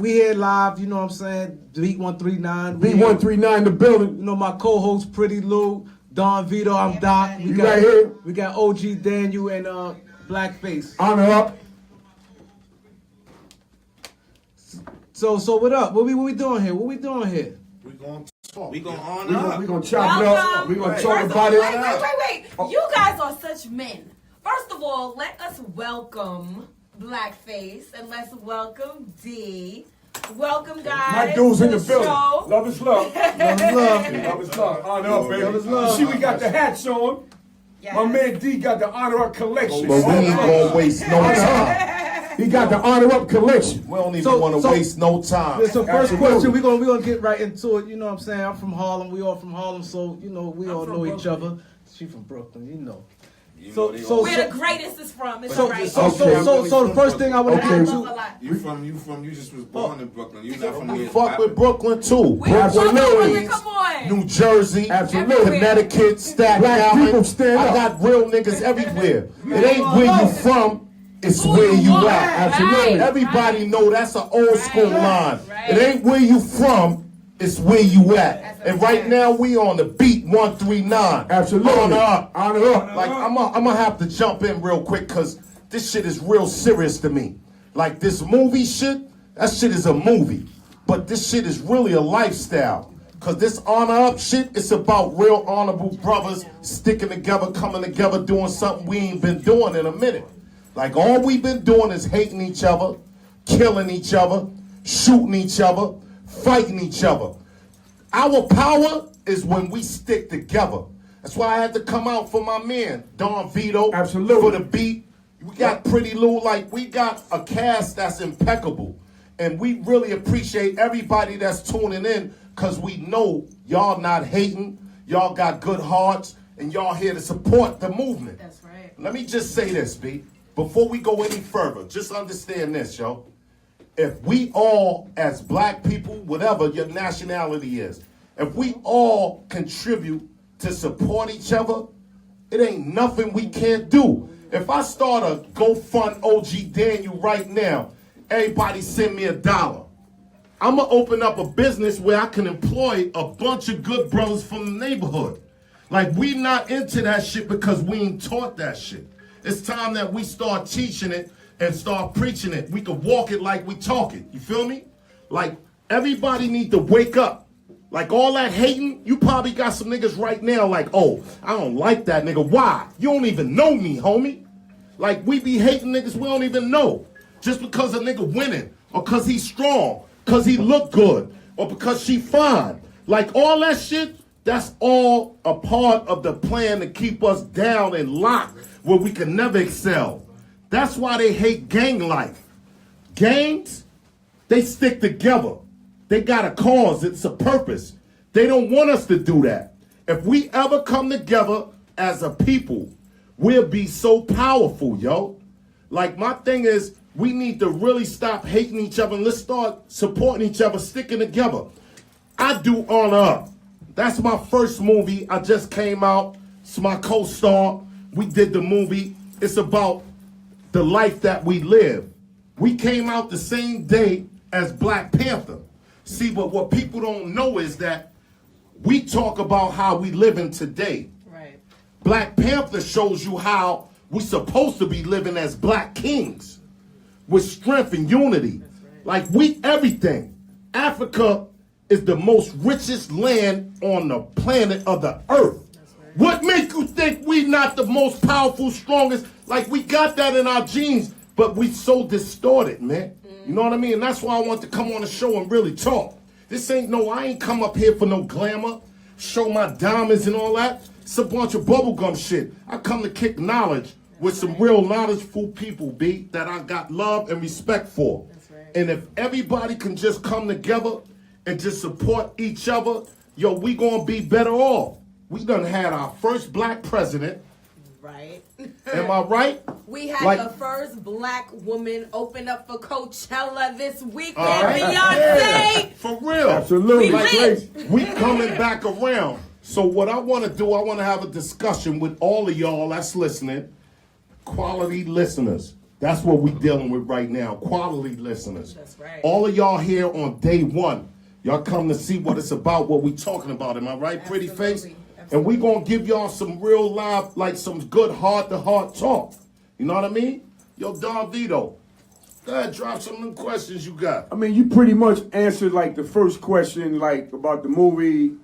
we here live, you know what I'm saying? Beat 139. Beat 139 in the building. You know, my co-host, Pretty Lou, Don Vito, I'm Doc. We got here. We got OG Daniel and Blackface. Honor up. So what up? What we doing here? What we doing here? We gonna talk. We gonna honor up. We gonna chop it up. We gonna talk about it. Wait. You guys are such men. First of all, let us welcome Blackface and let's welcome D. Welcome, guys. My dudes in the to building. show. Love is love. Love is love. Love is love. Honor up, baby. Love is love. You see, we got the hats on. Yes. My man D got the Honor Up collection. But we ain't gonna waste no time. He got the Honor Up collection. We don't even want to waste no time. So first Absolutely. question, we gonna get right into it. You know what I'm saying? I'm from Harlem. We all from Harlem, so you know we all know each other. She from Brooklyn, you know. Where the greatest is from. It's So right. the first thing I want to Okay. get I love a into. lot. You just was born in Brooklyn. You not from We here. fuck with Brooklyn too. We from Brooklyn, Absolutely. come on. New Jersey, Absolutely. Connecticut, Staten Black people Island. stand I up. got real niggas everywhere. It ain't where you from, it's where you at. Absolutely. Everybody know that's an old school line. Right. It ain't where you from, it's where you at. That's And a right fact. now we on the beat 139. Absolutely. Honor up. Honor up. Like I'm gonna have to jump in real quick because this shit is real serious to me. Like this movie shit, that shit is a movie. But this shit is really a lifestyle. Cause this honor up shit, it's about real honorable brothers sticking together, coming together, doing something we ain't been doing in a minute. Like all we've been doing is hating each other, killing each other, shooting each other, fighting each other. Our power is when we stick together. That's why I had to come out for my man, Don Vito. Absolutely. For the beat. We got Pretty Lou, like we got a cast that's impeccable. And we really appreciate everybody that's tuning in because we know y'all not hating, y'all got good hearts, and y'all here to support the movement. That's right. Let me just say this, B. Before we go any further, just understand this, yo. If we all, as black people, whatever your nationality is, if we all contribute to support each other, it ain't nothing we can't do. If I start a GoFund OG Daniel right now, everybody send me $1. I'm gonna open up a business where I can employ a bunch of good brothers from the neighborhood. Like we not into that shit because we ain't taught that shit. It's time that we start teaching it and start preaching it. We can walk it like we talk it. You feel me? Like everybody need to wake up. Like all that hating, you probably got some niggas right now like, oh, I don't like that nigga. Why? You don't even know me, homie. Like we be hating niggas we don't even know. Just because a nigga winning or because he's strong, because he look good or because she fine. Like all that shit, that's all a part of the plan to keep us down and locked where we can never excel. That's why they hate gang life. Gangs, they stick together. They got a cause, it's a purpose. They don't want us to do that. If we ever come together as a people, we'll be so powerful, yo. Like my thing is, we need to really stop hating each other and let's start supporting each other, sticking together. I do Honor Up. That's my first movie. I just came out. It's my co-star. We did the movie. It's about the life that we live. We came out the same day as Black Panther. See, but what people don't know is that we talk about how we living today. Right. Black Panther shows you how we supposed to be living as black kings with strength and unity. Like we everything. Africa is the most richest land on the planet of the earth. What make you think we not the most powerful, strongest? Like we got that in our genes, but we so distorted, man. You know what I mean? And that's why I want to come on the show and really talk. This ain't I ain't come up here for no glamour, show my diamonds and all that. It's a bunch of bubblegum shit. I come to kick knowledge with some real knowledgeful people, B, that I got love and respect for. That's right. And if everybody can just come together and just support each other, yo, we gonna be better off. We done had our first black president. Right. Am I right? We had Like- the first black woman open up for Coachella this weekend. All right. Beyonce. For real. Absolutely. We lit. We coming back around. So what I want to do, I want to have a discussion with all of y'all that's listening, quality listeners That's what we dealing with right now. Quality listeners. That's right. All of y'all here on day one. Y'all come to see what it's about, what we talking about. Am I right, pretty face? And we gonna give y'all some real live, like some good heart-to-heart talk. You know what I mean? Yo, Don Vito, go ahead, drop some of them questions you got. I mean, you pretty much answered like the first question, like about the movie,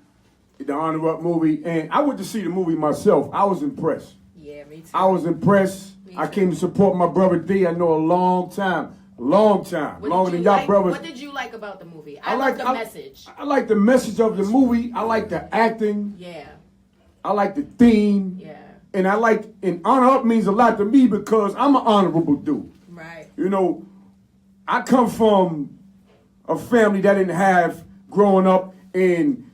the Honor Up movie, and I went to see the movie myself. I was impressed. Yeah, me too. I was impressed. I came to support my brother D. I know a long time, longer than y'all brothers. What did you like about the movie? I like the message. I like the message of the movie. I like the acting. Yeah. I like the theme. Yeah. And honor up means a lot to me because I'm an honorable dude. Right. You know, I come from a family that didn't have growing up, and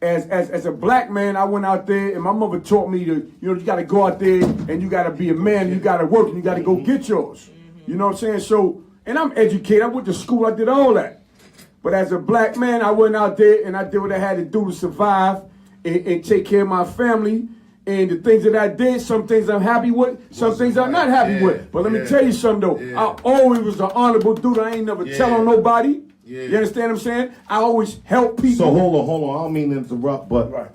as a black man, I went out there and my mother taught me to, you got to go out there and you got to be a man, and you got to work and you got to go get yours. You know what I'm saying? So, and I'm educated. I went to school. I did all that. But as a black man, I went out there and I did what I had to do to survive and take care of my family. And the things that I did, some things I'm happy with, some things I'm not happy with. But let me tell you something though. I always was an honorable dude. I ain't never tell on nobody. You understand what I'm saying? I always help people. So hold on. I don't mean to interrupt, but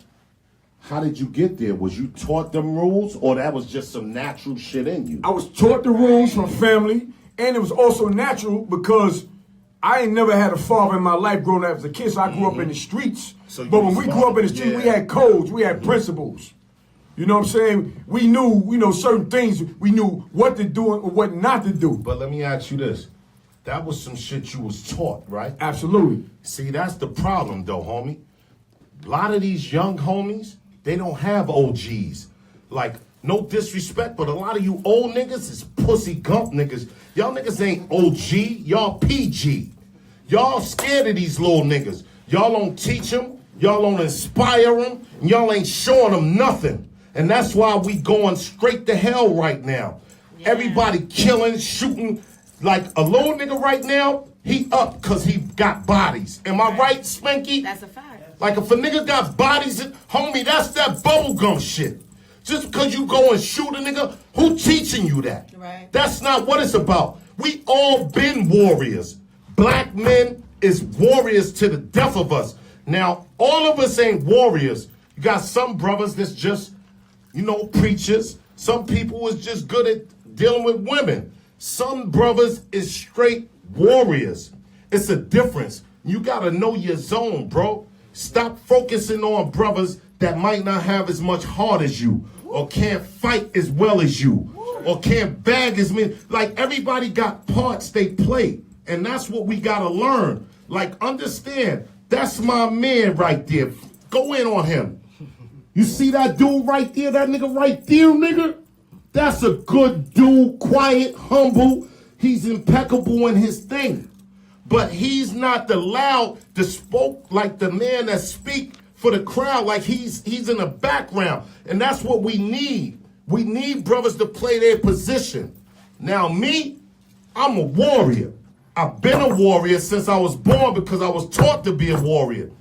how did you get there? Was you taught them rules, or that was just some natural shit in you? I was taught the rules from family, and it was also natural because I ain't never had a father in my life growing up as a kid, so I grew up in the streets. But when we grew up in the streets, we had codes, we had principles. You know what I'm saying? We knew, certain things. We knew what to do and what not to do. But let me ask you this. That was some shit you was taught, right? Absolutely. See, that's the problem, though, homie. A lot of these young homies, they don't have OGs. Like, no disrespect, but a lot of you old niggas is pussy gump niggas. Y'all niggas ain't OG, y'all PG. Y'all scared of these little niggas. Y'all don't teach them, y'all don't inspire them, and y'all ain't showing them nothing. And that's why we going straight to hell right now. Yeah. Everybody killing, shooting. Like a little nigga right now, he up because he got bodies. Am I right, Spanky? That's a fact. Like if a nigga got bodies, homie, that's that bubblegum shit. Just because you go and shoot a nigga, who teaching you that? Right. That's not what it's about. We all been warriors. Black men is warriors to the death of us. Now, all of us ain't warriors. You got some brothers that's just, preachers. Some people is just good at dealing with women. Some brothers is straight warriors. It's a difference. You gotta know your zone, bro. Stop focusing on brothers that might not have as much heart as you, or can't fight as well as you, or can't bag as many. Like, everybody got parts they play, and that's what we gotta learn. Like, understand, that's my man right there. Go in on him. You see that dude right there, that nigga right there, nigga? That's a good dude, quiet, humble. He's impeccable in his thing. But he's not the loud, the spoke, like the man that speak for the crowd, like he's in the background. And that's what we need. We need brothers to play their position. Now me, I'm a warrior. I've been a warrior since I was born because I was taught to be a warrior.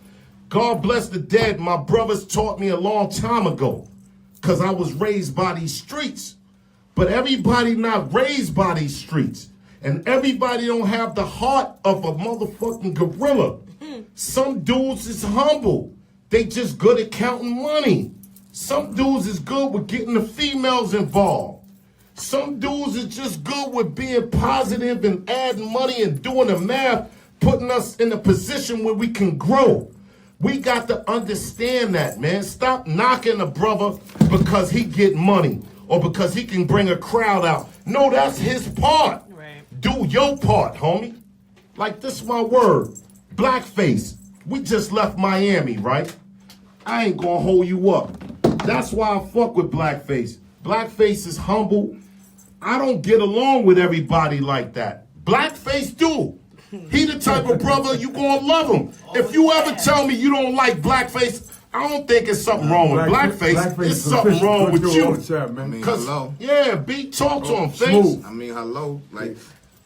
God bless the dead, my brothers taught me a long time ago because I was raised by these streets. But everybody not raised by these streets. And everybody don't have the heart of a motherfucking gorilla. Some dudes is humble. They just good at counting money. Some dudes is good with getting the females involved. Some dudes is just good with being positive and adding money and doing the math, putting us in a position where we can grow. We got to understand that, man. Stop knocking a brother because he get money or because he can bring a crowd out. No, that's his part. Right. Do your part, homie. Like, this is my word. Blackface. We just left Miami, right? I ain't gonna hold you up. That's why I fuck with Blackface. Blackface is humble. I don't get along with everybody like that. Blackface do. He the type of brother you gonna love him. If you ever tell me you don't like Blackface, I don't think it's something wrong with Blackface. There's something wrong with you. I mean, hello. Yeah, talk to him, face. I mean, hello. Like,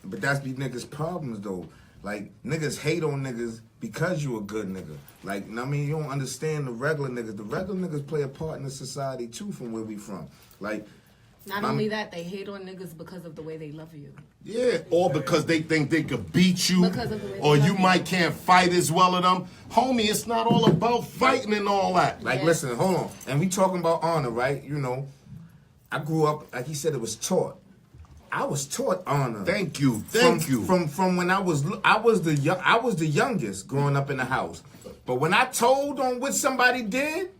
but that's be niggas' problems, though. Like, niggas hate on niggas because you a good nigga. Like, I mean, you don't understand the regular niggas. The regular niggas play a part in the society, too, from where we from. Like, Not only that, they hate on niggas because of the way they love you. Yeah, or because they think they could beat you, Because of the way they or love you you. might can't fight as well as them. Homie, it's not all about fighting and all that. Like, Yeah. listen, hold on. And we talking about honor, right? You know, I grew up, like he said, it was taught. I was taught honor. Thank you. From when I was the youngest growing up in the house. But when I told on what somebody did,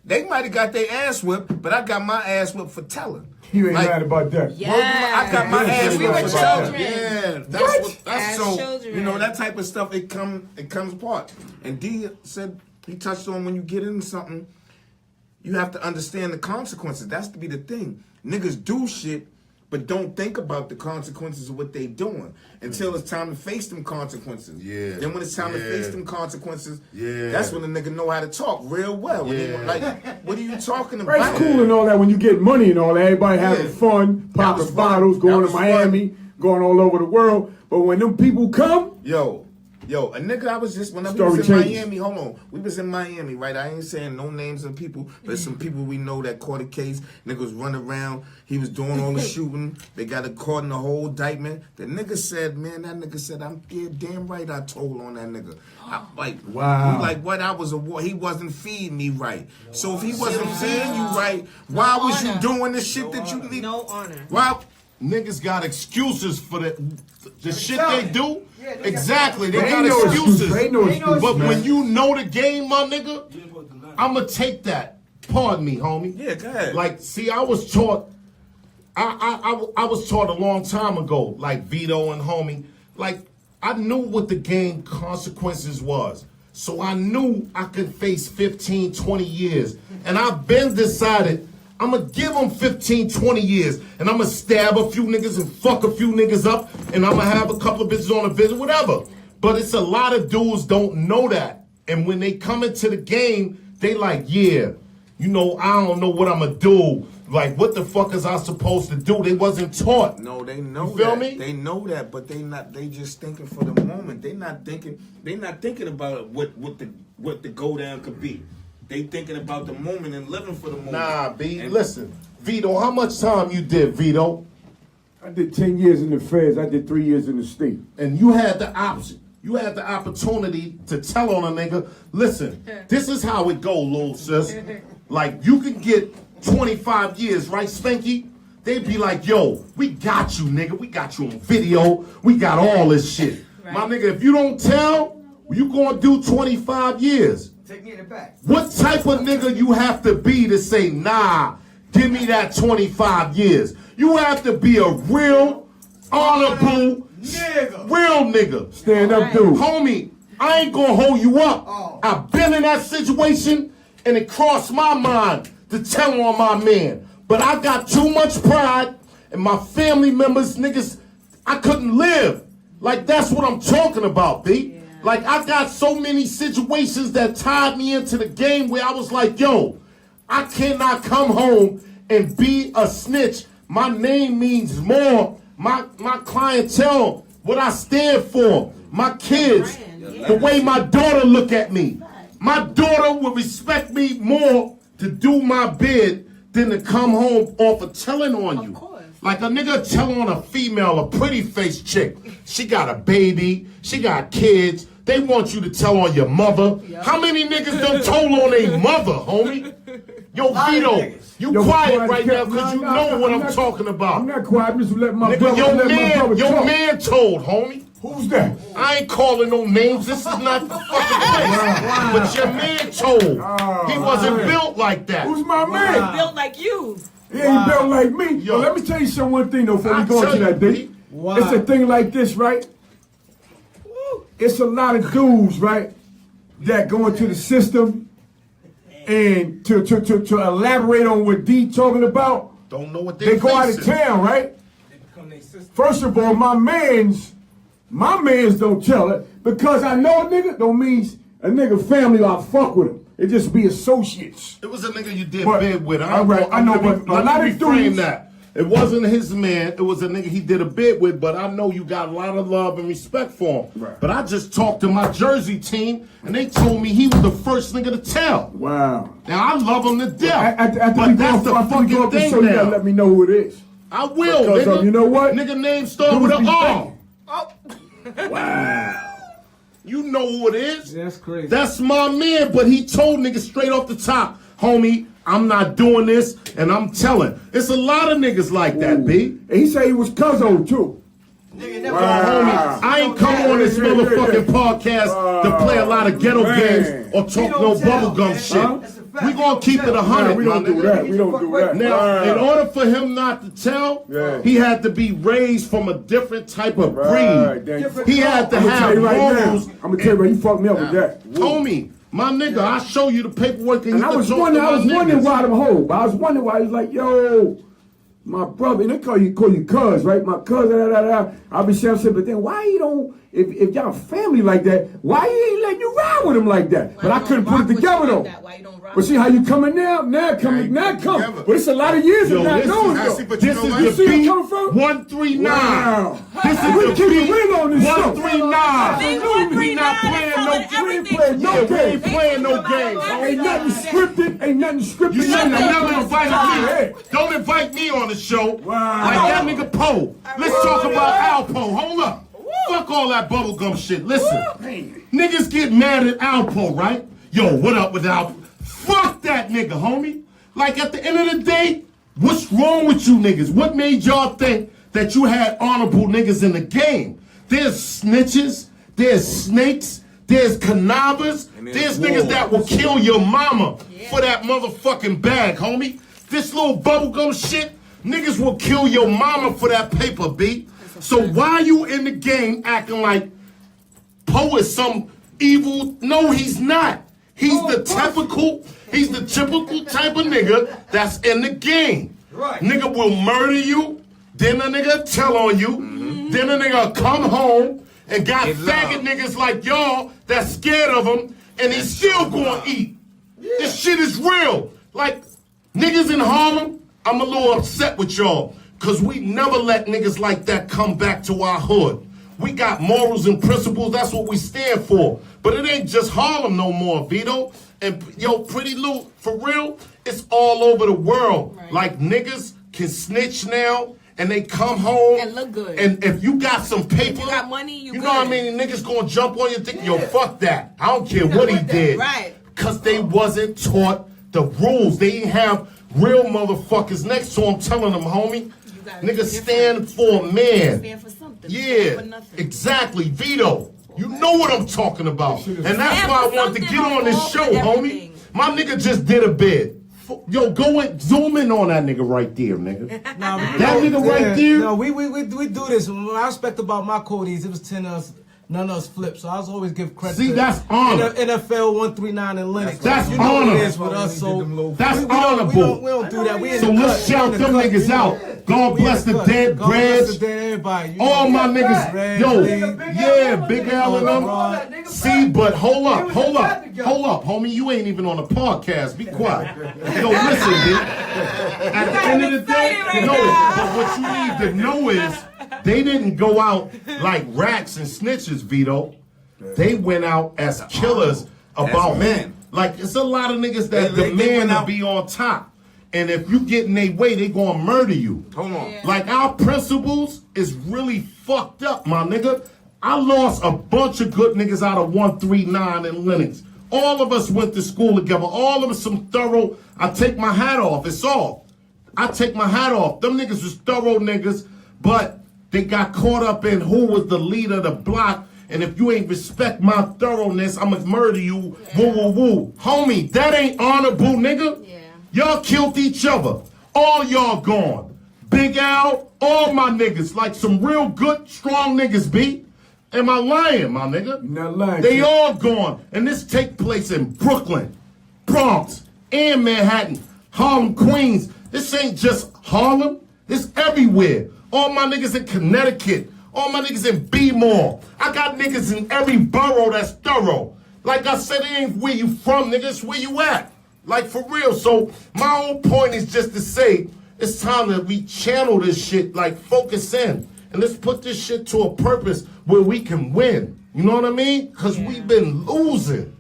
they might have got their ass whipped, but I got my ass whipped for telling. You ain't Like, mad about that. Yeah. I got my ass We whipped were for telling. children. Yeah, that's As so. children. You know, that type of stuff. It comes apart. And D said he touched on when you get into something, you have to understand the consequences. That's to be the thing. Niggas do shit, but don't think about the consequences of what they doing until it's time to face them consequences. Yeah. Then when it's time to Yeah. face them consequences, Yeah. that's when the nigga know how to talk real well. When they, Yeah. like, what are you talking about? Right, it's cool and all that when you get money and all that. Everybody having Yeah. fun, That popping was fun. bottles, That going was to Miami, going all over the world. But when them people come, Yo, a nigga, I was just, when we Story was in changes. Miami, hold on. We was in Miami, right? I ain't saying no names of people, but some people we know that caught a case. Nigga was running around. He was doing all the shooting. They got a caught in the whole indictment. The nigga said, man, that nigga said, I'm damn right I told on that nigga. I, like, Wow. we like, what? I was he wasn't feeding me right. So if he wasn't feeding you right, why was you honor. doing the shit that you need? No honor. Why? Niggas got excuses for the shit they do. Yeah, they got- Exactly, they They got ain't no excuses. excuses. Ain't no excuses, But man. when you know the game, my nigga, I'ma take that. Pardon me, homie. Yeah, go ahead. Like, see, I was taught. I was taught a long time ago, like Vito and homie. Like, I knew what the game consequences was. So I knew I could face 15, 20 years. And I've been decided I'm going to give them 15, 20 years. And I'm going to stab a few niggas and fuck a few niggas up. And I'm going to have a couple of bitches on a visit, whatever. But it's a lot of dudes don't know that. And when they come into the game, they like, yeah, you know, I don't know what I'm going to do. Like, what the fuck is I supposed to do? They wasn't taught. No, they know You feel that. me? They know that, but they just thinking for the moment. They not thinking about what the go down could be. They thinking about the moment and living for the moment. Nah, B, And- listen. Vito, how much time you did, Vito? I did 10 years in the feds. I did 3 years in the state. And you had the option. You had the opportunity to tell on a nigga, listen, this is how it go, little sis. Like, you can get 25 years, right, Spanky? They'd be like, yo, we got you, nigga. We got you on video. We got all this shit. Right. My nigga, if you don't tell, you gonna do 25 years. Take me in the back. What type of nigga you have to be to say, nah, give me that 25 years? You have to be a real, honorable, Nigga. real nigga. Stand up, dude. Homie, I ain't gonna hold you up. Oh. I've been in that situation and it crossed my mind to tell on my man. But I got too much pride and my family members, niggas, I couldn't live. Like, that's what I'm talking about, B. Yeah. Like, I got so many situations that tied me into the game where I was like, yo, I cannot come home and be a snitch. My name means more. My clientele, what I stand for, my kids, Brand, the way my daughter look at me. My daughter will respect me more to do my bid than to come home off of telling on you. Of course. Like a nigga tell on a female, a pretty face chick. She got a baby, she got kids. They want you to tell on your mother. Yep. How many niggas done told on their mother, homie? Yo, Vito, you Yo, quiet right now cat, because you nah, know what I'm not- talking about. I'm not quiet. I'm just letting my Nigga, brother, your let my brother man talk. told, homie. Who's that? I ain't calling no names. This is not the fucking place. But your man told. He wasn't man. built like that. Who's my man? Built like you. He ain't built like me. Yo. But let me tell you one thing though before we I'll go tell into you, that thing. B. Wow. It's a thing like this, right? It's a lot of dudes, right, that go into the system and to elaborate on what D talking about, Don't know what they they go out of facing. town, right? First of all, my mans don't tell it because I know a nigga don't mean a nigga family or I fuck with him. It just be associates. It was a nigga you did But- bid with. all right, I know, but a lot of reframe dudes- that. It wasn't his man. It was a nigga he did a bid with, but I know you got a lot of love and respect for him. Right. But I just talked to my Jersey team, and they told me he was the first nigga to tell. Wow. Now, I love him to death. After but we that's the after we go fucking up the thing show, you gotta now. let me know who it is. I will, Because, nigga. you know what? Nigga name start Dudes with an be R. faking. Wow. You know who it is. That's crazy. That's my man, but he told niggas straight off the top, homie, I'm not doing this, and I'm telling. It's a lot of niggas like that, B. And he said he was Cuzzo, too. Homie, I ain't come on this motherfucking podcast to play a lot of ghetto games or talk no bubblegum shit. We gonna keep it 100, We don't my do nigga. that. We don't do that. Now, in order for him not to tell, he had to be raised from a different type of breed. He had to I'm gonna have tell you right now. morals. I'm gonna tell you right. You fucked me up with that. Homie, my nigga, I show you the paperwork and And you I can was talk wondering, to my niggas. why them hold. I was wondering why he's like, yo, my brother, and they call you cuz, right? My cuz, I'll be saying, but then why you don't, if y'all family like that, why you ain't letting you ride with him like that? But I couldn't put it together though. But see how you coming now? Now come. together. But it's a lot of years Yo, of not listen, knowing I though. see, but you This know is what? You the see where I'm beat coming from? 139. Wow. This is We the keep it beat real on this show. 139. Big We not 139 playing is no telling games. everything. No Yeah, we game. ain't playing no games. Ain't nothing scripted. Ain't nothing scripted. You should have never invited Hey. me. Don't invite me on the show. Wow. Like that nigga Poe. Let's talk about Alpo. Hold up. Fuck all that bubblegum shit. Listen. Niggas get mad at Alpo, right? Yo, what up with Alpo? Fuck that nigga, homie. Like at the end of the day, what's wrong with you niggas? What made y'all think that you had honorable niggas in the game? There's snitches, there's snakes, there's connivers, there's niggas that will kill your mama for that motherfucking bag, homie. This little bubblegum shit, niggas will kill your mama for that paper, B. So why you in the game acting like Poe is some evil? No, he's not. He's the typical type of nigga that's in the game. Right. Nigga will murder you, then a nigga tell on you, then a nigga come home and got faggot niggas like y'all that's scared of him, and he's still gonna eat. This shit is real. Like, niggas in Harlem, I'm a little upset with y'all, cause we never let niggas like that come back to our hood. We got morals and principles, that's what we stand for. But it ain't just Harlem no more, Vito. And yo, Pretty Lou, for real, it's all over the world. Right. Like niggas can snitch now and they come home. And look good. And if you got some paper, you got money, you know what I good. mean? Niggas gonna jump on you thinking, yo, fuck that. I don't care what he did. Right. Cause they wasn't taught the rules. They didn't have real motherfuckers next to them telling them, homie, gotta nigga be stand for a man. Stand for something. Yeah, Stand for nothing. exactly. Vito, you know what I'm talking about. And that's Stand why I for wanted to something get on this or show, for homie. everything. My nigga just did a bid. Yo, go and zoom in on that nigga right there, nigga. Nah, That nigga right there. No, we do this. What I respect about my codies, it was 10 of us, none of us flipped. So I was always give credit. See, to that's honor. NFL 139 and Linux. That's you know honor. what it is with us. So That's we honorable. don't do that. We in So the let's cut. shout We in the them cut, niggas you know. out. God We in bless the cut. dead, God bless Bridge. the dead, everybody. You All know. my niggas, Red, yo, Lee. yeah, Big Al and Right. them. See, but hold up, homie, you ain't even on a podcast. Be quiet. Yo, listen, B. At the end of the day, excited right no. now. But what you need to know is they didn't go out like rats and snitches, Vito. They went out as killers about men. Like it's a lot of niggas that They demand went to out- be on top. And if you get in their way, they gonna murder you. Hold on. Yeah. Like our principles is really fucked up, my nigga. I lost a bunch of good niggas out of 139 in Linux. All of us went to school together. All of us some thorough. I take my hat off. It's all. I take my hat off. Them niggas was thorough niggas, but they got caught up in who was the leader of the block. And if you ain't respect my thoroughness, I'ma murder you. Woo, woo, woo. Homie, that ain't honorable, nigga. Yeah. Y'all killed each other. All y'all gone. Big Al, all my niggas. Like some real good, strong niggas, B. Am I lying, my nigga? You're not lying, They kid. all gone. And this take place in Brooklyn, Bronx, and Manhattan, Harlem, Queens. This ain't just Harlem. It's everywhere. All my niggas in Connecticut. All my niggas in B-Mall. I got niggas in every borough that's thorough. Like I said, it ain't where you from, nigga. It's where you at. Like, for real. So, my whole point is just to say, It's time that we channel this shit, like focus in. And let's put this shit to a purpose where we can win. You know what I mean? Because we've been losing.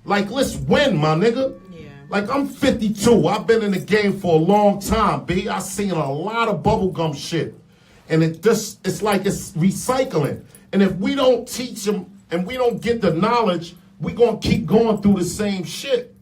Like, let's win, my nigga. Yeah. Like, I'm 52. I've been in the game for a long time, B. I've seen a lot of bubblegum shit. And it's like it's recycling. And if we don't teach them and we don't get the knowledge, we going to keep going through the same shit.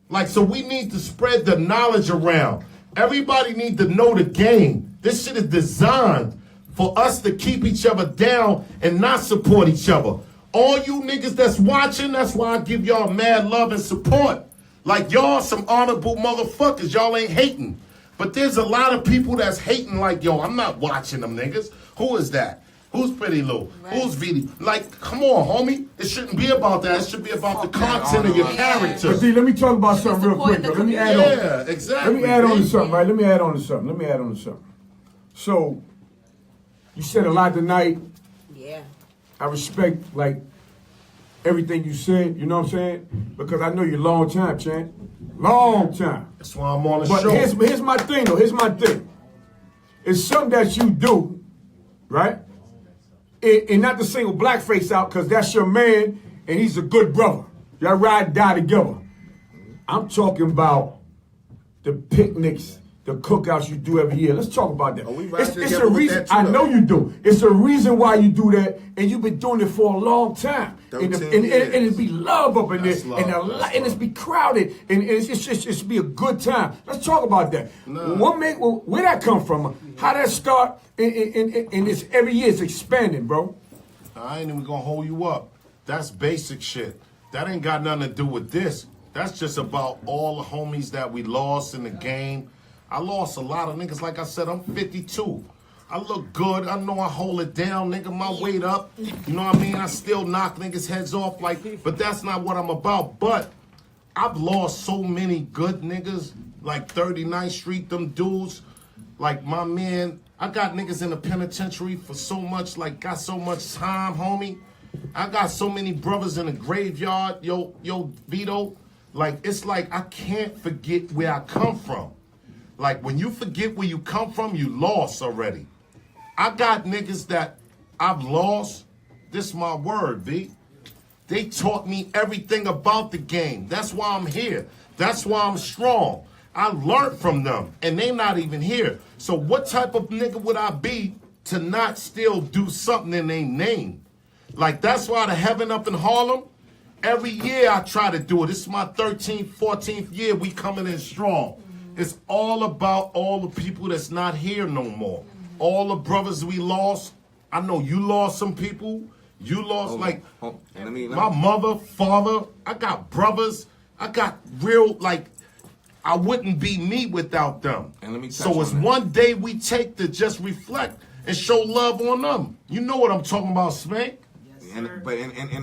Like, so we need to spread the knowledge around. Everybody needs to know the game. This shit is designed for us to keep each other down and not support each other. All you niggas that's watching, that's why I give y'all mad love and support. Like, y'all some honorable motherfuckers. Y'all ain't hating. But there's a lot of people that's hating like, yo, I'm not watching them niggas. Who is that? Who's Pretty Lou? Right. Who's VD? Like, come on, homie. It shouldn't be about that. It should be about the content of your character. But see, let me talk about something real quick. Though. Let me add on. Yeah, exactly. Let me add on to something, right? Let me add on to something. So, you said a lot tonight. Yeah. I respect, like, everything you said, you know what I'm saying? Because I know you long time, champ. Long time. That's why I'm on the But show. here's my thing, though. Here's my thing. It's something that you do, right? And not to single blackface out, because that's your man, and he's a good brother. Y'all ride and die together. I'm talking about the picnics, the cookouts you do every year. Let's talk about that. we ride It's together a with reason. that too, I though. know you do. It's a reason why you do that, and you've been doing it for a long time. And 13 years. it be love up in there, That's love, and it's be crowded, and it's be a good time. Let's talk about that. Where that come from? How that start? And it's every year it's expanding, bro. I ain't even gonna hold you up. That's basic shit. That ain't got nothing to do with this. That's just about all the homies that we lost in the game. I lost a lot of niggas. Like I said, I'm 52. I look good. I know I hold it down, nigga. My weight up. You know what I mean? I still knock niggas' heads off. Like, but that's not what I'm about. But I've lost so many good niggas. Like 39th Street, them dudes. Like my man, I got niggas in the penitentiary for so much, like got so much time, homie. I got so many brothers in the graveyard, yo, Vito. Like, it's like I can't forget where I come from. Like, when you forget where you come from, you lost already. I got niggas that I've lost. This is my word, V. They taught me everything about the game. That's why I'm here. That's why I'm strong. I learned from them, and they not even here. So what type of nigga would I be to not still do something in their name? Like, that's why the Heaven up in Harlem, every year I try to do it. This is my 13th, 14th year. We coming in strong. It's all about all the people that's not here no more. All the brothers we lost. I know you lost some people. You lost, Let me- my mother, father. I got brothers. I got real, like, I wouldn't be me without them. And let me touch So it's on that. one day we take to just reflect and show love on them. You know what I'm talking about, Spank? And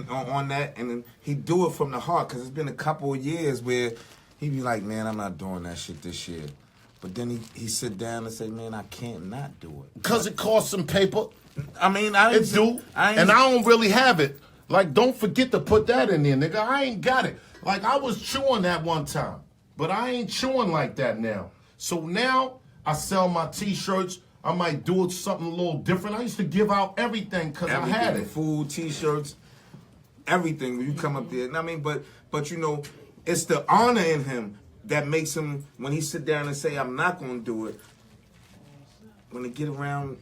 on that, and then he do it from the heart, because it's been a couple of years where he be like, man, I'm not doing that shit this year. But then he sit down and say, man, I can't not do it. Because it costs some paper. I mean, It do. And I don't really have it. Like, don't forget to put that in there, nigga. I ain't got it. Like, I was chewing that one time. But I ain't chewing like that now. So now I sell my T-shirts. I might do it something a little different. I used to give out everything because I had it. Food, T-shirts, everything. When you come up there, I mean, but you know, it's the honor in him that makes him, when he sit down and say, I'm not going to do it, when they get around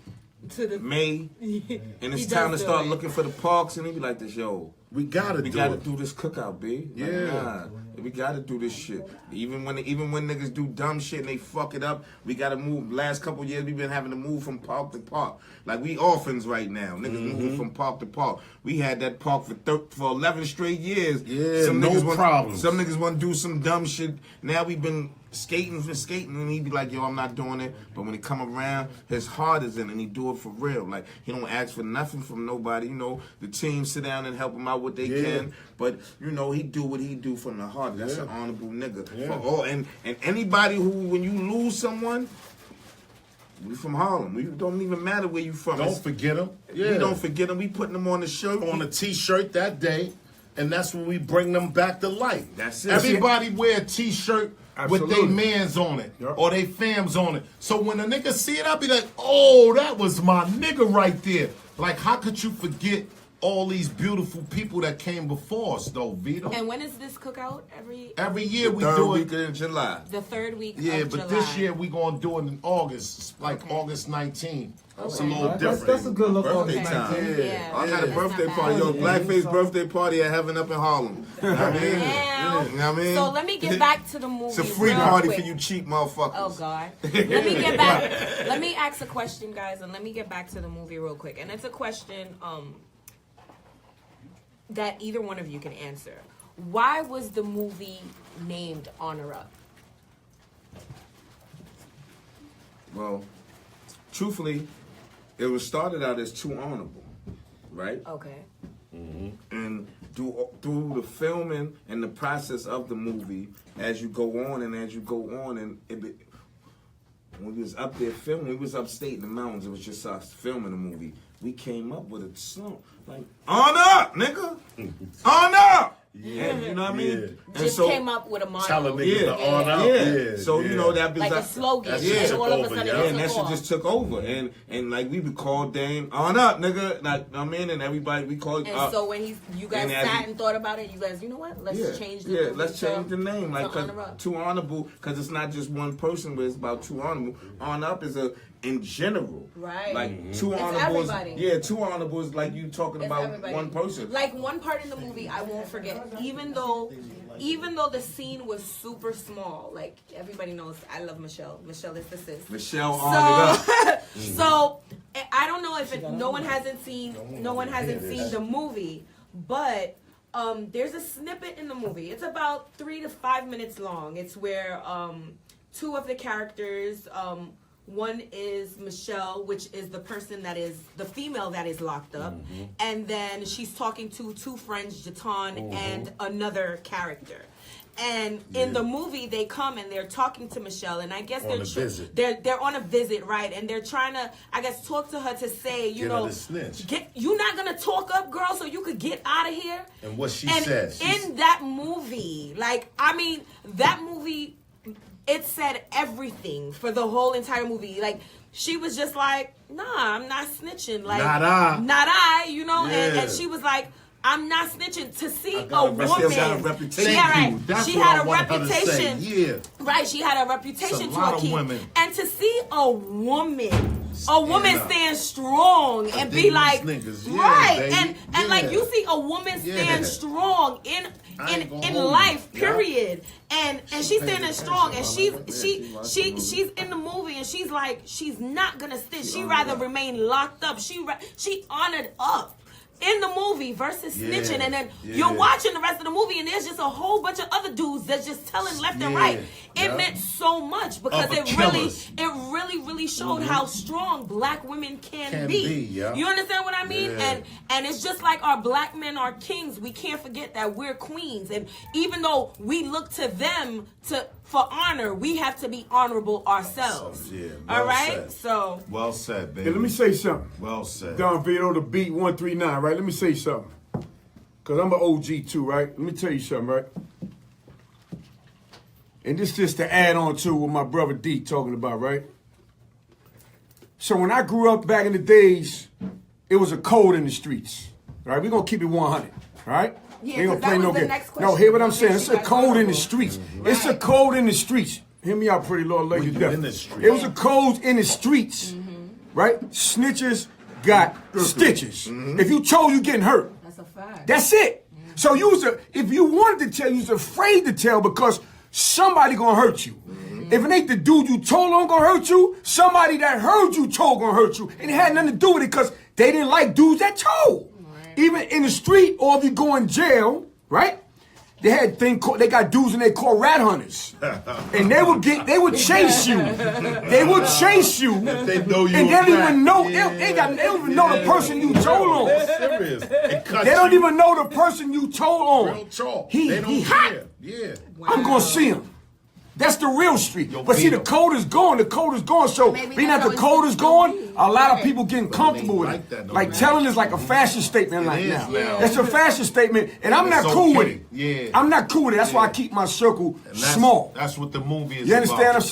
To the May, and it's He time to does do start it. looking for the parks, and he be like this, yo, We gotta we do gotta it. do this cookout, B. Like, Yeah. nah, we gotta do this shit. Even when niggas do dumb shit and they fuck it up, we gotta move. Last couple years, we've been having to move from park to park. Like, we orphans right now. Niggas moving from park to park. We had that park for 11 straight years. Yeah, no problems. Some niggas want to do some dumb shit. Now we've been skating, and he be like, yo, I'm not doing it. But when he come around, his heart is in it, and he do it for real. Like, he don't ask for nothing from nobody. You know, the team sit down and help him out what they can. But, you know, he do what he do from the heart. That's an honorable nigga. For all, and anybody who, when you lose someone, we from Harlem. We don't even matter where you from. Don't forget them. Yeah. We don't forget them. We putting them on the shirt. On a T-shirt that day. and that's when we bring them back to life. That's it. Everybody wear a T-shirt with Absolutely. they mans on it Yep. or they fams on it. So when a nigga see it, I'll be like, oh, that was my nigga right there. Like, how could you forget all these beautiful people that came before us, though, Vito? And when is this cookout? Every year we Third do week it. in July. The third week Yeah, of but July. this year we gonna do it in August, like Okay. August 19th. It's a Okay. little That's, different. that's a good look. Birthday August time. 19th. Yeah. I had a That's birthday not party, bad. yo, Yeah. blackface birthday party at Heaven up in Harlem. You know what I mean? Damn. You know what I mean? So let me get back to the movie. It's a free real party quick. for you cheap motherfuckers. Oh God. Let me get back. Let me ask a question, guys, and let me get back to the movie real quick. And it's a question that either one of you can answer. Why was the movie named Honor Up? Well, truthfully, it was started out as Too Honorable, right? Okay. And through the filming and the process of the movie, as you go on, and when we was up there filming, we was upstate in the mountains. It was just us filming the movie. We came up with a song like "On Up, nigga, On Up." Yeah, you know what I mean. And Just so, came up with a motto. Telling niggas to on up. yeah. So you know that was Like a slogan. That shit And took all of a over, sudden yeah. it Yeah, took and that shit off. just took over, and like we would call Dame on up, nigga. Like I mean, and everybody we call. And so when you guys And as sat he- and thought about it, you guys, you know what? Let's change the movie let's to- change the name, like to Honor Up. Too Honorable, because it's not just one person, but it's about Too Honorable. On Up is in general, Right. Like Too It's Honorable, everybody. Too Honorable is like you talking It's about everybody. one person. Like one part in the movie, I won't forget. Even though the scene was super small, like everybody knows, I love Michelle. Michelle is the sis. Michelle on it up. So I don't know if no one hasn't seen the movie, but there's a snippet in the movie. It's about 3 to 5 minutes long. It's where two of the characters. One is Michelle, which is the person that is the female that is locked up, and then she's talking to two friends, Jatan and another character. And in the movie, they come and they're talking to Michelle, and I guess On a visit. they're on a visit, right? And they're trying to, I guess, talk to her to say, Get her to snitch. you're not gonna talk up, girl, so you could get out of here. And what she And says. in that movie, like, I mean, that movie, it said everything for the whole entire movie. Like, she was just like, nah, I'm not snitching. Like, Not I. you know? And Yeah. she was like, I'm not snitching. To see a got a woman. Still got a reputation. Yeah, right. you. That's she what had I a want her to say. reputation. Yeah. Right, she had a reputation It's a to lot her of keep. women. And to see a woman up. stand strong and be these like, niggas, yeah, right, baby. and like Yeah. you see a woman stand Yeah. strong I in ain't gonna in hold life, you. Yeah. period. And she's standing strong, and she's she she's in the movie, and she's like, she's not gonna stitch. She rather remain locked up. She honored up in the movie versus Yeah, snitching, and then yeah. you're watching the rest of the movie, and there's just a whole bunch of other dudes that's just telling left and Yeah, right. It yeah. meant so much because Other it killers. really showed how strong black women can be. Yeah. You understand what I mean? Yeah. And it's just like our black men are kings. We can't forget that we're queens, and even though we look to them for honor, we have to be honorable ourselves. Yeah, All well right. said. So Well said, baby. Hey, let me say something. Well said. Don Vito, the beat 139, right? Let me say something. Because I'm an OG too, right? Let me tell you something, right? And this just to add on to what my brother D talking about, right? So when I grew up back in the days, it was a code in the streets, right? We're going to keep it 100, right? Yeah, We ain't 'cause gonna play that no was the game. next No, question. hear what I'm What saying? makes It's you a guys code in the honorable? streets. It's a Right. code in the streets. Hear me out, pretty Lord, lady When you death. in the streets. It was a code in the streets, right? Snitches got stitches. If you told, you getting hurt. that's a fact. That's it. So if you wanted to tell, you was afraid to tell because somebody gonna hurt you. If it ain't the dude you told on gonna hurt you, somebody that heard you told gonna hurt you. And it had nothing to do with it because they didn't like dudes that told. Even in the street or if you go in jail, right? They had they got dudes in there called rat hunters. And they would chase you. They would chase you. They know you And they a don't rat. even know Yeah. they don't even know the person you told on. Serious. It cuts They don't you. even know the person you told on. Real talk. He They don't hot. care. Yeah. I'm gonna see him. That's the real street. Yo, But see, the Vito. code is gone. The code is gone. So Maybe being that that's the how code it's is gone, supposed to be. a lot of Right. people getting But it comfortable ain't with like it. that no Like more. telling is like a fashion statement It like is now. now. It's a fashion statement, and I'm not It's cool with okay. it. Yeah. I'm not cool with it. That's why I Yeah. keep my circle And that's, small. That's what the movie is You understand about. what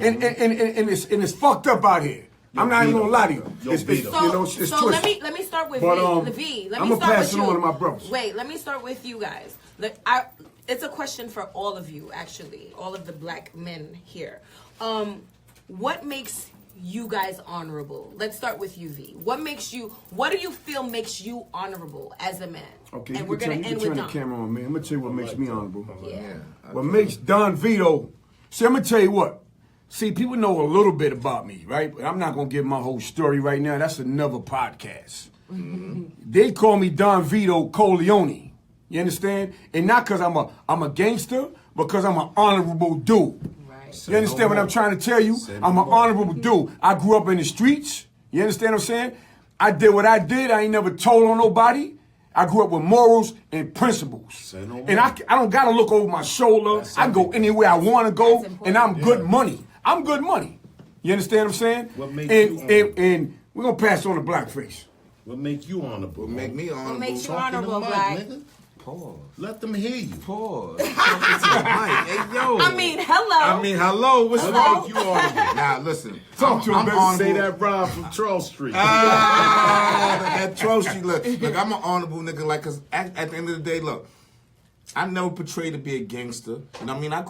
I'm saying? And it's fucked up out here. I'm not even gonna lie to you. Yo, It's, Vito. So, you know, it's so let twisted. me start with But, V. Let I'ma me start pass with it you. on to my brothers. Wait, let me start with you guys. It's a question for all of you, actually, all of the black men here. What makes you guys honorable? Let's start with you, V. What do you feel makes you honorable as a man? Okay, and we're gonna end with turn the Don. camera on me. I'm gonna tell you what makes me honorable. Yeah. What makes Don Vito? See, I'm gonna tell you what. See, people know a little bit about me, right? But I'm not gonna give my whole story right now. That's another podcast. They call me Don Vito Corleone. You understand? And not because I'm a gangster, but because I'm an honorable dude. Right. You understand what I'm trying to tell you? I'm an honorable dude. I grew up in the streets. You understand what I'm saying? I did what I did. I ain't never told on nobody. I grew up with morals and principles. no And I don't got to look over my shoulder. That's I can go everything. anywhere I want to go, That's and I'm important. good money. I'm good money. You understand what I'm saying? What makes and, you and we're going to pass on the blackface. What make you honorable? What make me honorable? What makes you Talk in the honorable, mic, Black? nigga. Pause. Let them hear you. Pause. Talking to the mic. Hey, yo. I mean, hello. Hello. What's What wrong? make you honorable? Now, listen. Talk to him, I'm baby. honorable. Say that rhyme from Charles Street. That Troshi, look, I'm an honorable nigga. Like, cause at the end of the day, look, I never portrayed to be a gangster, and I mean, I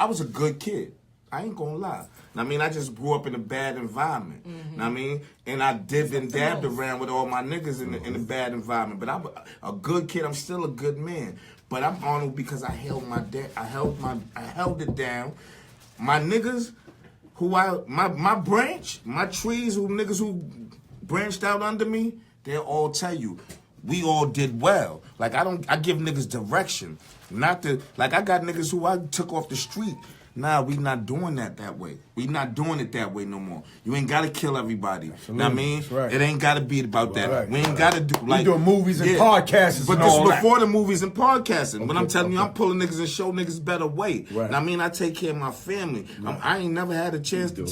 was a good kid. I ain't gonna lie. I mean, I just grew up in a bad environment. I mean, and I dipped and dabbed around with all my niggas in a bad environment. But I'm a good kid. I'm still a good man. But I'm honorable because I held it down. My niggas, my branch, my trees, niggas who branched out under me, they'll all tell you, we all did well. Like I give niggas direction. I got niggas who I took off the street. Nah, we not doing that way. We not doing it that way no more. You ain't gotta kill everybody. Know what I mean? That's right. It ain't gotta be about that. Right. We ain't gotta do We doing movies and podcasts But and this all that. before the movies and podcasting. But I'm Okay, telling you, okay. I'm pulling niggas and show niggas better way. Right. Know what I mean, I take care of my family. I ain't never had a chance to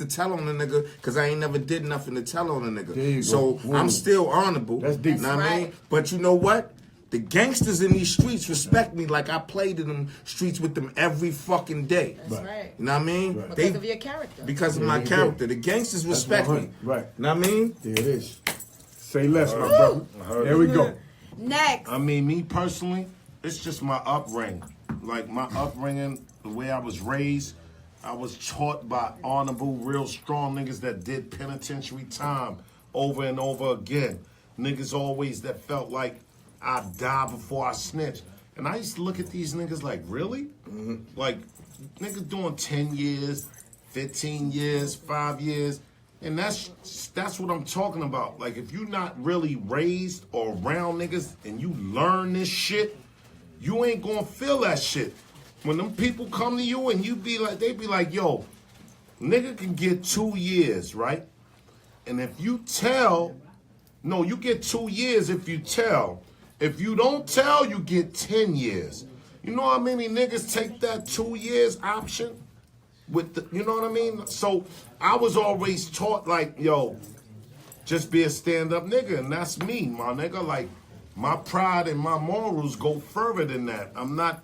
tell on a nigga because I ain't never did nothing to tell on a nigga. There you So go. I'm still honorable. That's deep. Know what I mean? Right. But you know what? The gangsters in these streets respect me like I played in them streets with them every fucking day. That's right. You know what I mean? Right. Because of your character. Because of There my you character. go. The gangsters That's respect me. 100. Right. You know what I mean? There it is. Say less, my brother. There we go. Next. I mean, me personally, it's just my upbringing. Like my upbringing, the way I was raised, I was taught by honorable, real strong niggas that did penitentiary time over and over again. Niggas always that felt like I'd die before I snitch. And I used to look at these niggas like, really? Like, niggas doing 10 years, 15 years, 5 years. And that's what I'm talking about. Like, if you're not really raised or around niggas and you learn this shit, you ain't gonna feel that shit. When them people come to you and you be like, they be like, yo, nigga can get 2 years, right? And if you tell, no, you get 2 years if you tell. If you don't tell, you get 10 years. You know how many niggas take that 2 years option? With the, you know what I mean? So I was always taught like, yo, just be a stand-up nigga, and that's me, my nigga. Like, my pride and my morals go further than that. I'm not,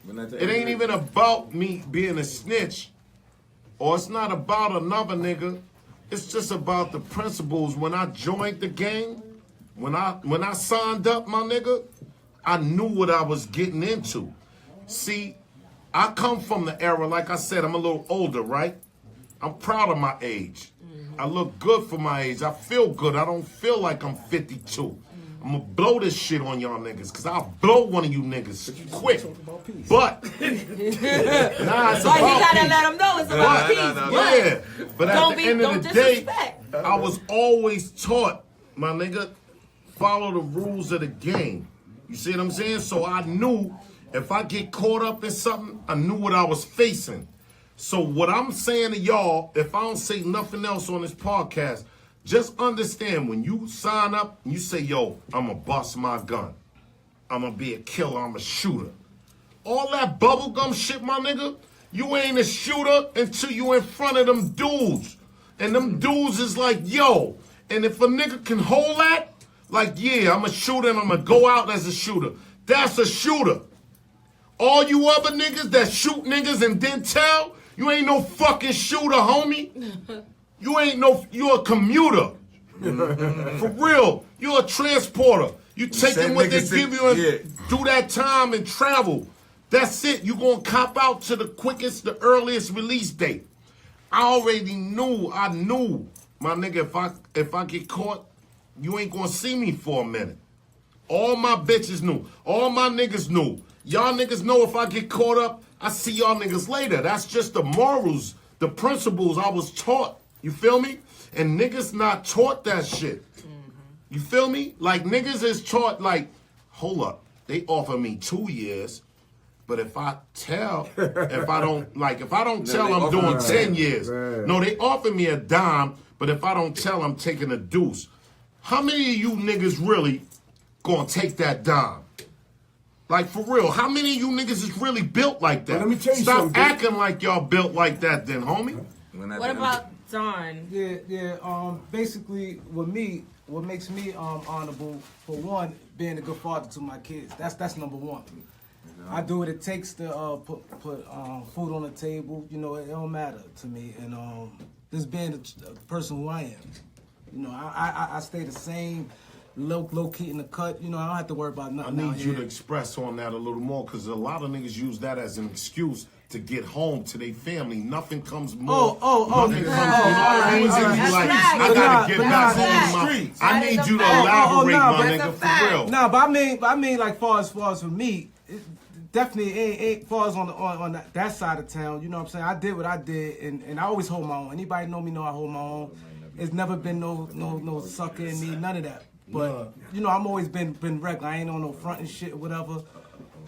it ain't even about me being a snitch, or it's not about another nigga. It's just about the principles. When I joined the gang, when I signed up, my nigga, I knew what I was getting into. See, I come from the era, like I said, I'm a little older, right? I'm proud of my age. I look good for my age. I feel good. I don't feel like I'm 52. I'm gonna blow this shit on y'all niggas, cause I'll blow one of you niggas quick. But nah, it's But he about gotta peace. let him know it's about peace. Yeah, but Don't at the be- end don't of the day, disrespect. I was always taught, my nigga, follow the rules of the game. You see what I'm saying? So I knew if I get caught up in something, I knew what I was facing. So what I'm saying to y'all, if I don't say nothing else on this podcast, just understand when you sign up and you say, yo, I'm gonna bust my gun. I'm gonna be a killer, I'm a shooter. all that bubblegum shit, my nigga, you ain't a shooter until you in front of them dudes. And them dudes is like, yo, and if a nigga can hold that, like, yeah, I'm a shooter and I'm gonna go out as a shooter. That's a shooter. All you other niggas that shoot niggas and then tell, you ain't no fucking shooter, homie. You're a commuter. For real, you're a transporter. You taking what they give you and do that time and travel. That's it. You gonna cop out to the quickest, the earliest release date. I knew, my nigga, if I get caught, you ain't gonna see me for a minute. All my bitches knew. All my niggas knew. Y'all niggas know if I get caught up, I see y'all niggas later. That's just the morals, the principles I was taught. You feel me? And niggas not taught that shit. You feel me? Like niggas is taught like, hold up, they offer me 2 years, but if I don't tell, I'm doing 10 years. Right. No, they offer me a dime, but if I don't tell, I'm taking a deuce. How many of you niggas really gonna take that dime? Like for real, how many of you niggas is really built like that? Let me tell you Stop something, acting like y'all built like that then, homie. What about Don? Yeah. Basically, with me, what makes me honorable, for one, being a good father to my kids. That's number one. I do what it takes to put food on the table. You know, it don't matter to me. And just being the person who I am. You know, I stay the same, low key in the cut. You know, I don't have to worry about nothing. I need you to express on that a little more, because a lot of niggas use that as an excuse to get home to their family. Nothing comes more. Nothing comes. I gotta get back home to my. I need you to elaborate, my nigga, for real. Nah, but I mean, like far as for me, it definitely ain't far as on that side of town. You know what I'm saying? I did what I did, and I always hold my own. Anybody know me know I hold my own. It's never been no sucker in me, none of that. But you know, I'm always been regular. I ain't on no front and shit or whatever.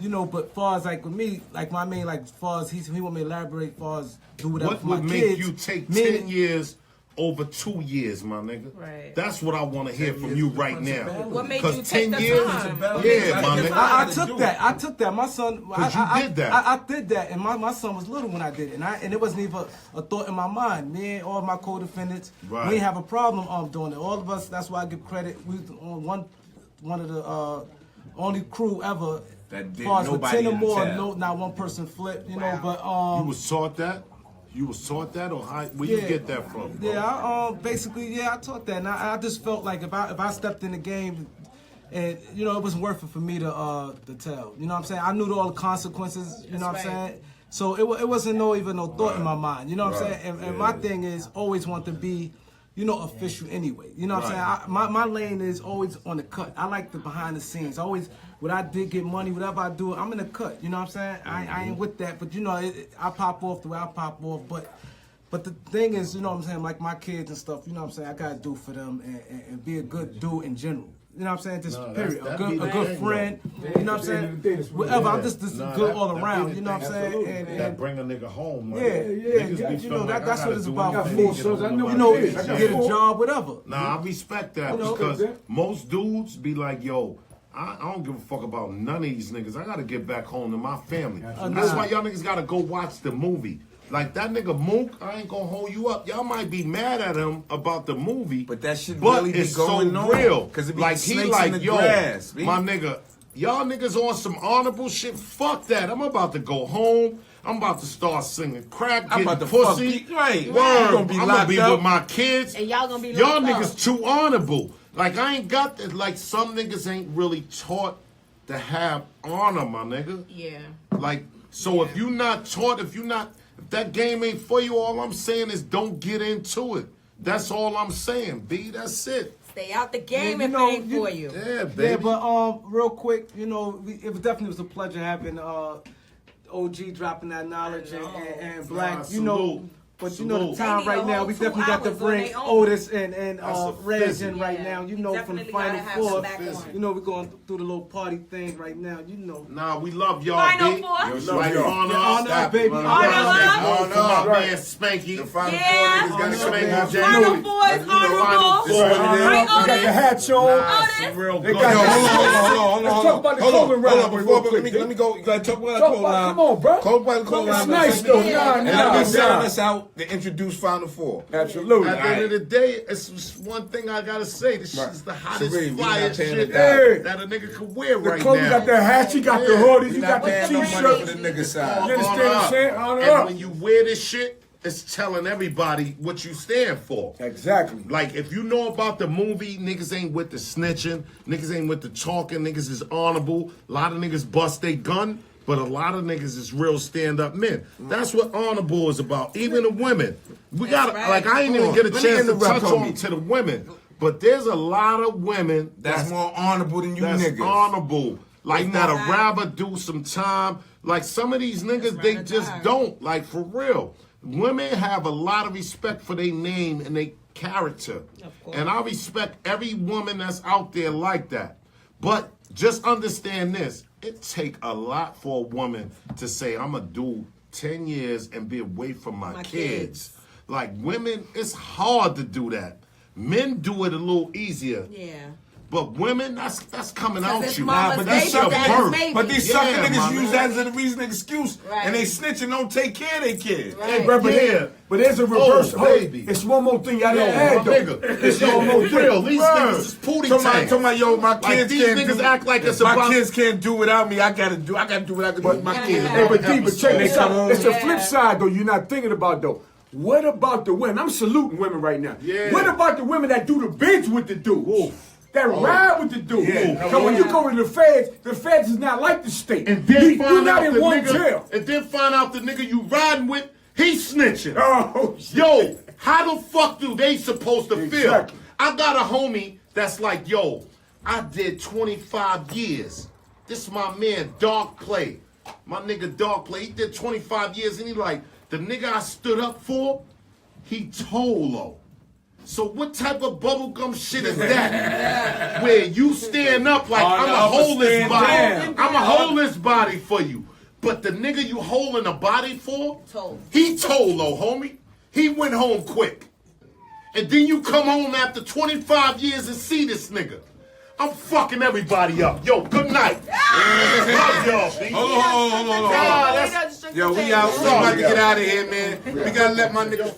You know, but far as like with me, like my main, like far as he want me to elaborate, far as do whatever what for my would kids. Make you take 10 years over 2 years, my nigga? Right. That's what I want to hear from you right now. What made you take 10 the years? time? Yeah, my nigga. I took that. My son, you did that. I did that, and my son was little when I did it, and it wasn't even a thought in my mind. Me and all my co-defendants, we didn't have a problem doing it. All of us. That's why I give credit. We on one of the only crew ever. That did as far as with 10 or more, tell. not one person flipped. You know, but you was taught that. You was taught that, or where you get that from? Bro? Yeah, I taught that, and I just felt like if I stepped in the game, and you know, it wasn't worth it for me to tell. You know what I'm saying? I knew all the consequences. You know what I'm saying? So it wasn't no thought in my mind. You know what I'm saying? And my thing is always want to be, you know, official anyway. You know what I'm saying? My lane is always on the cut. I like the behind the scenes. Always, when I did get money, whatever I do, I'm in the cut. You know what I'm saying? I ain't with that, but you know, I pop off the way I pop off. But the thing is, you know what I'm saying? Like my kids and stuff, you know what I'm saying? I gotta do for them and be a good dude in general. You know what I'm saying? Just period. A good friend. You know what I'm saying? Whatever. I'm just good all around. You know what I'm saying? And that bring a nigga home. Like, you know that's what it's about for me. You know, get a job, whatever. Nah, I respect that because most dudes be like, yo, I don't give a fuck about none of these niggas. I gotta get back home to my family. That's why y'all niggas gotta go watch the movie. Like that nigga Mook, I ain't gonna hold you up. Y'all might be mad at him about the movie, but that shit really be going so on. real. Cause it be like snakes he like, in the yo, grass, my nigga, y'all niggas on some honorable shit. Fuck that. I'm about to go home. I'm about to start singing crack, getting pussy. Right. I'm gonna be with my kids. And y'all gonna be y'all locked niggas up. too honorable. Like I ain't got that. Like some niggas ain't really taught to have honor, my nigga. Yeah. Like so, if you not taught, if that game ain't for you, all I'm saying is don't get into it. That's all I'm saying, B. That's it. Stay out the game if it ain't for you. Yeah, baby. Yeah, but real quick, you know, it definitely was a pleasure having OG dropping that knowledge and Black, you know. But you know the time right now, we definitely got to bring Otis and Reg in right now. You know, from the Final Four. You know, we're going through the little party thing right now. You know. Nah, we love y'all. Final B. Four. Like honor. up, baby. Arnold Oh, up. for my man Spanky. The Final Yeah. Four niggas got Spanky to Final January. Four is honorable. Four. Right, They got the Otis? hats on. Otis? Real They good. got Yo, the- hold on. Let's talk about the clothing round real Before, quick. let me go. You gotta talk about the Talk clothing about- line. come on, bro. Talk about the clothing It's line. nice, though. Yeah. And I've been selling Nah. us out to introduce Final Four. Absolutely. At the end of the day, it's one thing I gotta say. This Right. shit's the hottest, Sheree, we not flyest paying shit a dime. that a nigga could wear The right clothing now. got the hats, you got the Yeah. hoodies, We you not got the paying no money t-shirts. for the nigga You side. understand what I'm saying? On And up. when you wear this shit, it's telling everybody what you stand for. Exactly. Like, if you know about the movie, niggas ain't with the snitching, niggas ain't with the talking, niggas is honorable. A lot of niggas bust their gun, but a lot of niggas is real stand-up men. That's what honorable is about. Even the women. We got right. like, I ain't even Hold get a on. Let chance me to interrupt touch on on me. to the women. But there's a lot of women That's more honorable than you that's niggas. honorable. Like, They that'll not. rather do some time. Like, some of these niggas, they ride or just die. don't. Like, for real. Women have a lot of respect for their name and their character. Of course. And I respect every woman that's out there like that. But just understand this. It take a lot for a woman to say, I'm going to do 10 years and be away from my My kids. kids. Like, women, it's hard to do that. Men do it a little easier. Yeah. But women, that's coming out it's you. mama's but baby, these sucker daddy's birth. baby. But these Yeah, sucker my niggas use man. that as a reason excuse, Right. and they snitching don't take care of their kids. Right. Hey, bro, but, Yeah. but there's a reverse. Oh, Hold it. baby. It's one more thing y'all don't Yeah, add, my though. nigga. It's Yeah, one more for real. thing. These niggas is pootie tanks. Talking about, yo, my Like, kids these can't niggas do. act like it's my about- kids can't do without me. I gotta do what I can do with my kids. Hey, but D, but check this Come out. on. It's the Yeah. flip side, though, you're not thinking about, though. What about the women? I'm saluting women right now. Yeah. What about the women that do the bids with the dudes? That ride with the dude. Yeah. Because when you go to the feds is not like the state. And then you're find not out in the one nigga, jail. and then find out the nigga you riding with, he snitching. Oh, shit. Yo, how the fuck do they supposed to feel? Exactly. I got a homie that's like, yo, I did 25 years. This is my man, Dog Play. My nigga Dog Play, he did 25 years, and he like, the nigga I stood up for, he Tolo. So what type of bubblegum shit is that? Where you stand up like, On I'm the a upper hold this stand body. down. I'm a hold this body for you. But the nigga you holding a body for, Told. he Tolo, homie. He went home quick. And then you come home after 25 years and see this nigga. I'm fucking everybody up. Yo, good night. Love y'all, B. Hold on. Nah, that's- Yo, we out. We about to get out of here, man. We gotta let my niggas.